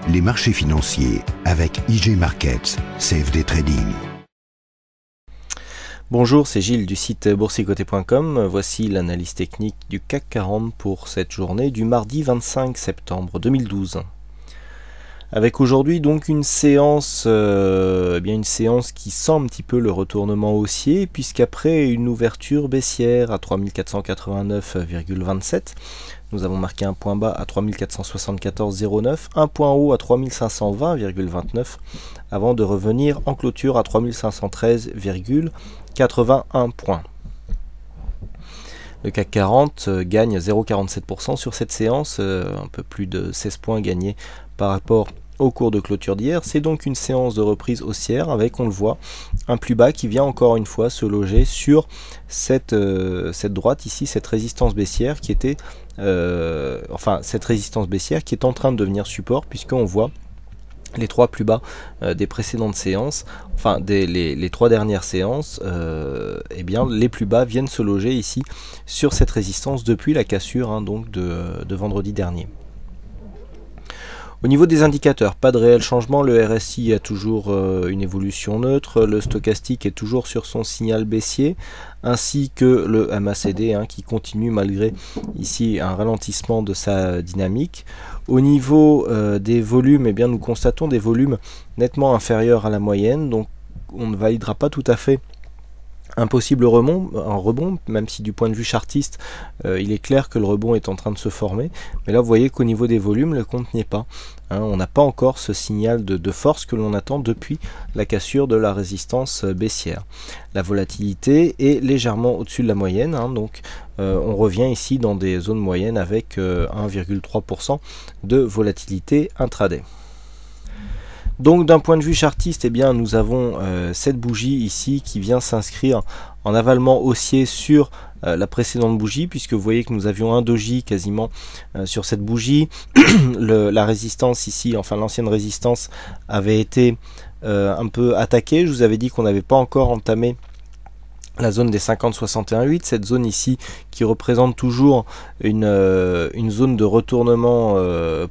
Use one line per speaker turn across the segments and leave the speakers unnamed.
les marchés financiers avec IG Markets, CFD Trading.
Bonjour, c'est Gilles du site boursicoté.com. Voici l'analyse technique du CAC 40 pour cette journée du mardi 25 septembre 2012. Avec aujourd'hui donc une séance qui sent un petit peu le retournement haussier, puisqu'après une ouverture baissière à 3489,27, nous avons marqué un point bas à 3474,09, un point haut à 3520,29, avant de revenir en clôture à 3513,81 points. Le CAC 40 gagne 0,47% sur cette séance, un peu plus de 16 points gagnés par rapport au cours de clôture d'hier. C'est donc une séance de reprise haussière avec, on le voit, un plus bas qui vient encore une fois se loger sur cette droite ici, cette résistance baissière qui était cette résistance baissière qui est en train de devenir support, puisqu'on voit les trois plus bas des précédentes séances, les trois dernières séances, les plus bas viennent se loger ici sur cette résistance depuis la cassure donc de vendredi dernier. Au niveau des indicateurs, pas de réel changement. Le RSI a toujours une évolution neutre, le stochastique est toujours sur son signal baissier, ainsi que le MACD qui continue malgré ici un ralentissement de sa dynamique. Au niveau des volumes, nous constatons des volumes nettement inférieurs à la moyenne, donc on ne validera pas tout à fait un possible rebond, même si du point de vue chartiste, il est clair que le rebond est en train de se former. Mais là, vous voyez qu'au niveau des volumes, le compte n'y est pas. On n'a pas encore ce signal de force que l'on attend depuis la cassure de la résistance baissière. La volatilité est légèrement au-dessus de la moyenne, donc on revient ici dans des zones moyennes avec 1,3% de volatilité intraday. Donc d'un point de vue chartiste, nous avons cette bougie ici qui vient s'inscrire en avalement haussier sur la précédente bougie, puisque vous voyez que nous avions un doji quasiment sur cette bougie. La résistance ici, l'ancienne résistance avait été un peu attaquée. Je vous avais dit qu'on n'avait pas encore entamé la zone des 50,61,8, cette zone ici qui représente toujours une zone de retournement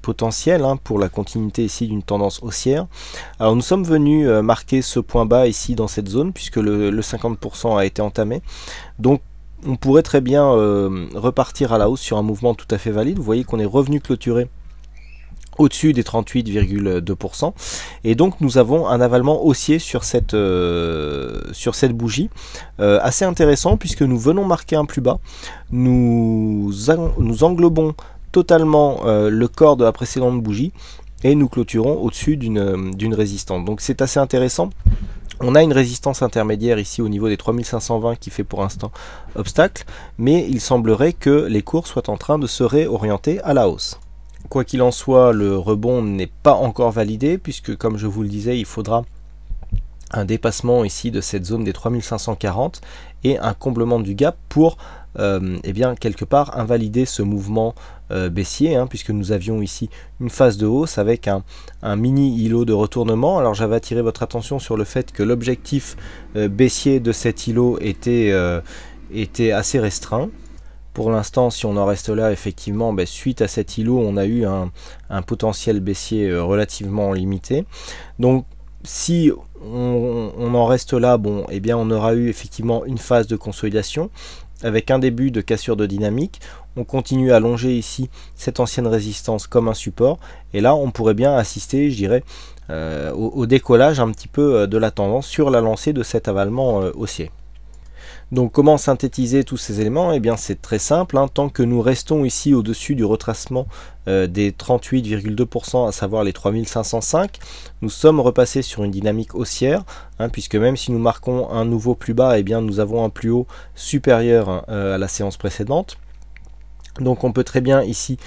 potentiel pour la continuité ici d'une tendance haussière. Alors nous sommes venus marquer ce point bas ici dans cette zone, puisque le 50% a été entamé. Donc on pourrait très bien repartir à la hausse sur un mouvement tout à fait valide. Vous voyez qu'on est revenu clôturer au-dessus des 38,2%, et donc nous avons un avalement haussier sur cette bougie, assez intéressant, puisque nous venons marquer un plus bas, nous englobons totalement le corps de la précédente bougie, et nous clôturons au-dessus d'une résistance. Donc c'est assez intéressant. On a une résistance intermédiaire ici au niveau des 3520 qui fait pour l'instant obstacle, mais il semblerait que les cours soient en train de se réorienter à la hausse. Quoi qu'il en soit, le rebond n'est pas encore validé, puisque comme je vous le disais, il faudra un dépassement ici de cette zone des 3540 et un comblement du gap pour quelque part invalider ce mouvement baissier, puisque nous avions ici une phase de hausse avec un mini îlot de retournement. Alors j'avais attiré votre attention sur le fait que l'objectif baissier de cet îlot était assez restreint. Pour l'instant, si on en reste là, effectivement, suite à cet îlot, on a eu un potentiel baissier relativement limité. Donc, si on en reste là, on aura eu effectivement une phase de consolidation avec un début de cassure de dynamique. On continue à longer ici cette ancienne résistance comme un support. Et là, on pourrait bien assister, je dirais, au décollage un petit peu de la tendance sur la lancée de cet avalement haussier. Donc comment synthétiser tous ces éléments? C'est très simple, tant que nous restons ici au-dessus du retracement des 38,2%, à savoir les 3505, nous sommes repassés sur une dynamique haussière, puisque même si nous marquons un nouveau plus bas, nous avons un plus haut supérieur à la séance précédente. Donc on peut très bien ici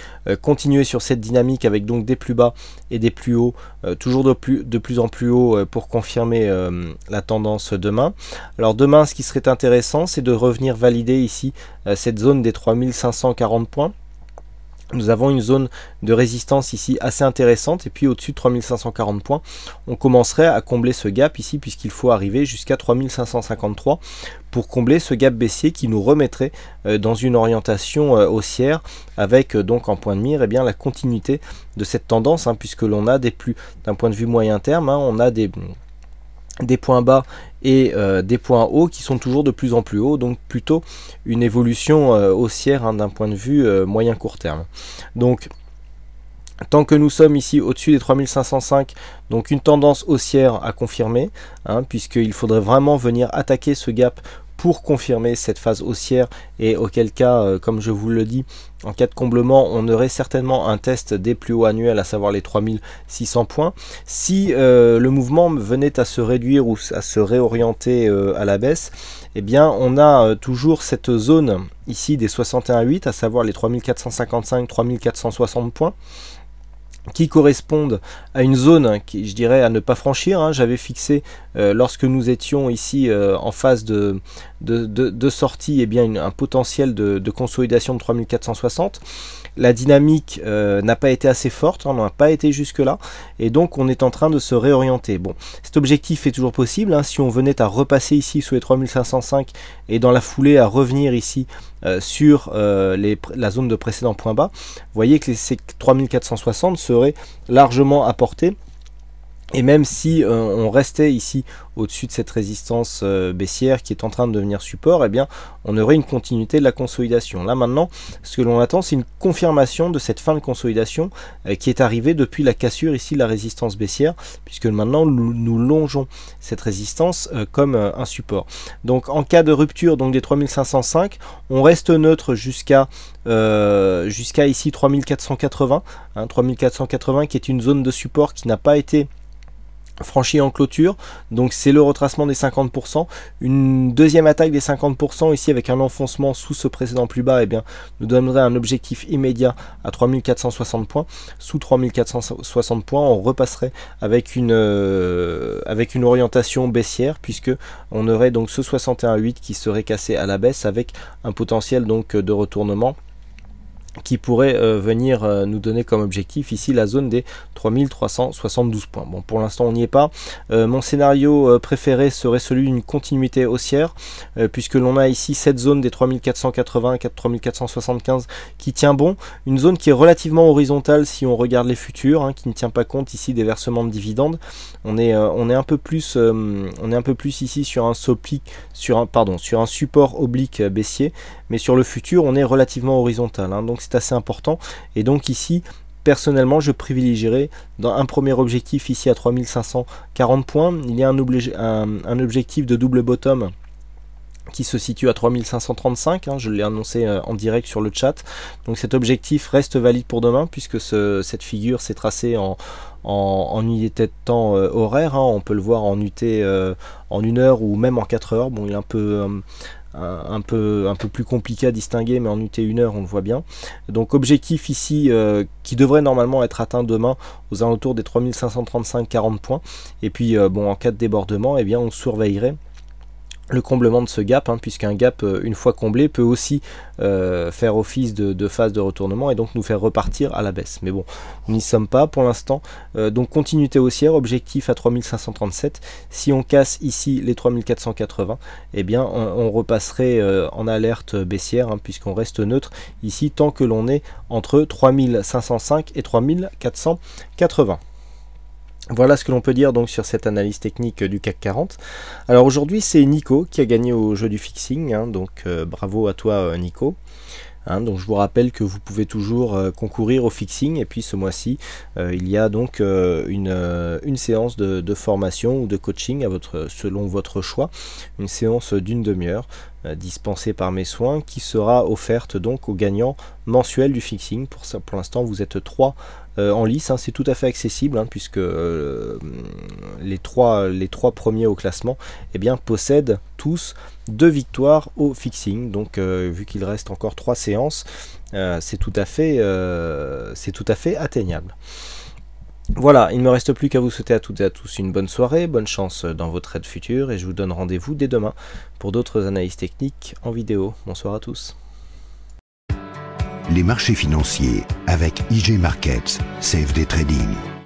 continuer sur cette dynamique avec donc des plus bas et des plus hauts, toujours de plus en plus haut pour confirmer la tendance demain. Alors demain, ce qui serait intéressant, c'est de revenir valider ici cette zone des 3540 points. Nous avons une zone de résistance ici assez intéressante, et puis au-dessus de 3540 points, on commencerait à combler ce gap ici, puisqu'il faut arriver jusqu'à 3553 pour combler ce gap baissier qui nous remettrait dans une orientation haussière, avec donc en point de mire la continuité de cette tendance, puisque l'on a d'un point de vue moyen terme, on a des points bas et des points hauts qui sont toujours de plus en plus hauts, donc plutôt une évolution haussière d'un point de vue moyen court terme. Donc tant que nous sommes ici au-dessus des 3505, donc une tendance haussière à confirmer, puisqu'il faudrait vraiment venir attaquer ce gap pour confirmer cette phase haussière, et auquel cas, comme je vous le dis, en cas de comblement, on aurait certainement un test des plus hauts annuels, à savoir les 3600 points. Si le mouvement venait à se réduire ou à se réorienter à la baisse, eh bien on a toujours cette zone ici des 61,8, à savoir les 3455-3460 points, qui correspondent à une zone qui, je dirais, à ne pas franchir. J'avais fixé lorsque nous étions ici en phase de sortie, un potentiel de consolidation de 3460. La dynamique n'a pas été assez forte, on n'a pas été jusque là, et donc on est en train de se réorienter. Bon, cet objectif est toujours possible, si on venait à repasser ici sous les 3505 et dans la foulée à revenir ici sur la zone de précédent point bas, vous voyez que ces 3460 seraient largement à portée. Et même si on restait ici au-dessus de cette résistance baissière qui est en train de devenir support, on aurait une continuité de la consolidation. Là maintenant, ce que l'on attend, c'est une confirmation de cette fin de consolidation qui est arrivée depuis la cassure ici de la résistance baissière, puisque maintenant nous longeons cette résistance comme un support. Donc en cas de rupture des 3505, on reste neutre jusqu'à ici 3480, 3480 qui est une zone de support qui n'a pas été franchi en clôture, donc c'est le retracement des 50%. Une deuxième attaque des 50% ici avec un enfoncement sous ce précédent plus bas, nous donnerait un objectif immédiat à 3460 points. Sous 3460 points, on repasserait avec une orientation baissière, puisque on aurait donc ce 61,8 qui serait cassé à la baisse, avec un potentiel donc de retournement qui pourrait venir nous donner comme objectif ici la zone des 3372 points. Bon, pour l'instant on n'y est pas. Mon scénario préféré serait celui d'une continuité haussière, puisque l'on a ici cette zone des 3480 3475 qui tient bon, une zone qui est relativement horizontale si on regarde les futurs, qui ne tient pas compte ici des versements de dividendes. On est un peu plus ici sur un support oblique baissier, mais sur le futur on est relativement horizontal, donc c'est assez important. Et donc ici personnellement je privilégierais dans un premier objectif ici à 3540 points. Il y a un objectif de double bottom qui se situe à 3535, je l'ai annoncé en direct sur le chat. Donc cet objectif reste valide pour demain, puisque cette figure s'est tracée en unité de temps horaire, on peut le voir en UT en 1 heure ou même en 4 heures. Bon, il est un peu plus compliqué à distinguer, mais en UT 1 heure on le voit bien. Donc objectif ici qui devrait normalement être atteint demain aux alentours des 3535-40 points. Et puis en cas de débordement, on surveillerait le comblement de ce gap, puisqu'un gap une fois comblé peut aussi faire office de phase de retournement et donc nous faire repartir à la baisse. Mais bon, nous n'y sommes pas pour l'instant. Donc continuité haussière, objectif à 3537. Si on casse ici les 3480, on repasserait en alerte baissière, puisqu'on reste neutre ici tant que l'on est entre 3505 et 3480. Voilà ce que l'on peut dire donc sur cette analyse technique du CAC 40. Alors aujourd'hui c'est Nico qui a gagné au jeu du fixing, donc bravo à toi Nico. Donc je vous rappelle que vous pouvez toujours concourir au fixing, et puis ce mois-ci il y a donc une séance de formation ou de coaching selon votre choix, une séance d'une demi-heure dispensée par mes soins, qui sera offerte donc aux gagnants mensuels du fixing. Pour l'instant vous êtes 3 en lice, c'est tout à fait accessible, puisque les trois premiers au classement possèdent tous 2 victoires au fixing. Donc vu qu'il reste encore 3 séances, c'est tout à fait atteignable. Voilà, il ne me reste plus qu'à vous souhaiter à toutes et à tous une bonne soirée, bonne chance dans vos trades futurs, et je vous donne rendez-vous dès demain pour d'autres analyses techniques en vidéo. Bonsoir à tous.
Les marchés financiers avec IJ Markets, CFD Trading.